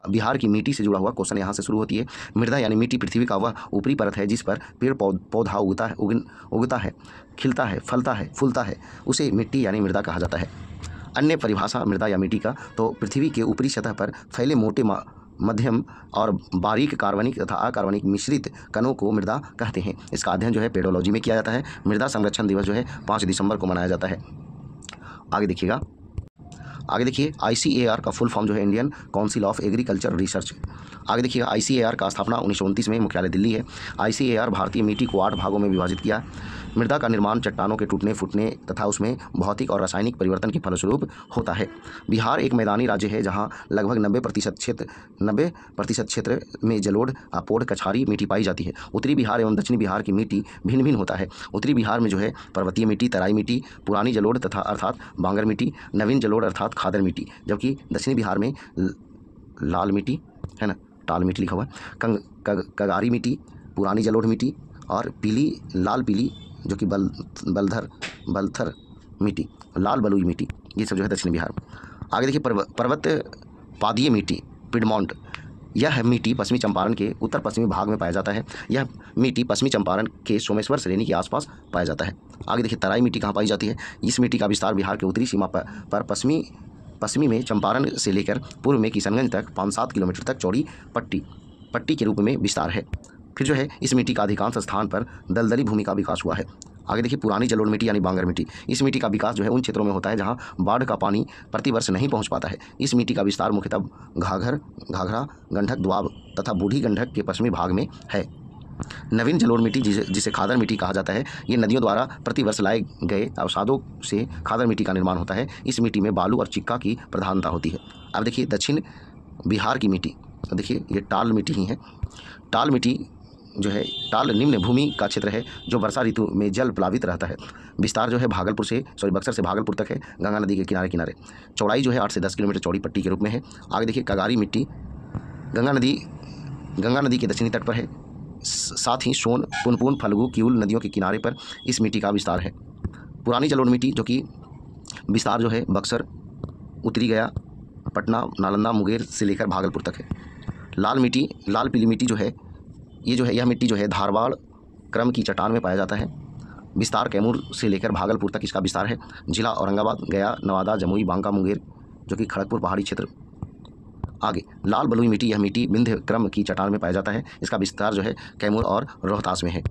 बिहार की मिट्टी से जुड़ा हुआ क्वेश्चन यहाँ से शुरू होती है। मृदा यानी मिट्टी पृथ्वी का वह ऊपरी परत है जिस पर पेड़ पौधा उगता है, खिलता है, फलता है, फूलता है, उसे मिट्टी यानी मृदा कहा जाता है। अन्य परिभाषा मृदा या मिट्टी का तो पृथ्वी के ऊपरी सतह पर फैले मोटे मध्यम और बारीक कार्बनिक तथा अकार्बनिक मिश्रित कणों को मृदा कहते हैं। इसका अध्ययन जो है पेडोलॉजी में किया जाता है। मृदा संरक्षण दिवस जो है 5 दिसंबर को मनाया जाता है। आगे देखिएगा, आगे देखिए ICAR का फुल फॉर्म जो है Indian council of agriculture research. आगे देखिए ICAR का स्थापना 1929 में, मुख्यालय दिल्ली है। ICAR भारतीय मिट्टी को 8 भागों में विभाजित किया। मृदा का निर्माण चट्टानों के टूटने फूटने तथा उसमें भौतिक और रासायनिक परिवर्तन के फलस्वरूप होता है। बिहार एक मैदानी राज्य है जहाँ लगभग 90% क्षेत्र में जलोढ़, अपोढ़, कछारी मिट्टी पाई जाती है। उत्तरी बिहार एवं दक्षिणी बिहार की मिट्टी भिन्न भिन्न होता है। उत्तरी बिहार में जो है पर्वतीय मिट्टी, तराई मिट्टी, पुरानी जलोढ़ तथा अर्थात बांगर मिट्टी, नवीन जलोढ़ अर्थात खादर मिट्टी, जबकि दक्षिणी बिहार में लाल मिट्टी है ना, टाल मिट्टी लिखा हुआ है, कगारी मिट्टी, पुरानी जलोढ़ मिट्टी और लाल पीली जो कि बलथर मिट्टी, लाल बलुई मिट्टी, ये सब जो है दक्षिण बिहार में। आगे देखिए पर्वत पादीय मिट्टी पिडमॉन्ट, यह मिट्टी पश्चिमी चंपारण के उत्तर पश्चिमी भाग में पाया जाता है। यह मिट्टी पश्चिमी चंपारण के सोमेश्वर श्रेणी के आसपास पाया जाता है। आगे देखिए तराई मिट्टी कहाँ पाई जाती है। इस मिट्टी का विस्तार बिहार के उत्तरी सीमा पर पश्चिमी में चंपारण से लेकर पूर्व में किशनगंज तक 5-7 किलोमीटर तक चौड़ी पट्टी के रूप में विस्तार है। फिर जो है इस मिट्टी का अधिकांश स्थान पर दलदली भूमि का विकास हुआ है। आगे देखिए पुरानी जलोढ़ मिट्टी यानी बांगर मिट्टी, इस मिट्टी का विकास जो है उन क्षेत्रों में होता है जहां बाढ़ का पानी प्रतिवर्ष नहीं पहुंच पाता है। इस मिट्टी का विस्तार मुख्यतः घाघरा, गंडक, दोआब तथा बूढ़ी गंडक के पश्चिमी भाग में है। नवीन जलोढ़ मिट्टी जिसे खादर मिट्टी कहा जाता है, ये नदियों द्वारा प्रतिवर्ष लाए गए अवसादों से खादर मिट्टी का निर्माण होता है। इस मिट्टी में बालू और चिक्का की प्रधानता होती है। अब देखिए दक्षिण बिहार की मिट्टी, तो देखिए ये टाल मिट्टी ही है। टाल मिट्टी जो है, टाल निम्न भूमि का क्षेत्र है जो वर्षा ऋतु में जल प्लावित रहता है। विस्तार जो है बक्सर से भागलपुर तक है, गंगा नदी के किनारे किनारे। चौड़ाई जो है 8 से 10 किलोमीटर चौड़ी पट्टी के रूप में है। आगे देखिए कगारी मिट्टी गंगा नदी के दक्षिणी तट पर है। साथ ही सोन, पुनपुन, फल्गु, किऊल नदियों के किनारे पर इस मिट्टी का विस्तार है। पुरानी जलोढ़ मिट्टी जो कि विस्तार जो है बक्सर, उत्तरी गया, पटना, नालंदा, मुंगेर से लेकर भागलपुर तक है। लाल पीली मिट्टी जो है यह मिट्टी जो है धारवाड़ क्रम की चट्टान में पाया जाता है। विस्तार कैमूर से लेकर भागलपुर तक इसका विस्तार है। जिला औरंगाबाद, गया, नवादा, जमुई, बांका, मुंगेर जो कि खड़गपुर पहाड़ी क्षेत्र। आगे लाल बलुई मिट्टी, यह मिट्टी विंध्य क्रम की चट्टान में पाया जाता है। इसका विस्तार जो है कैमूर और रोहतास में है।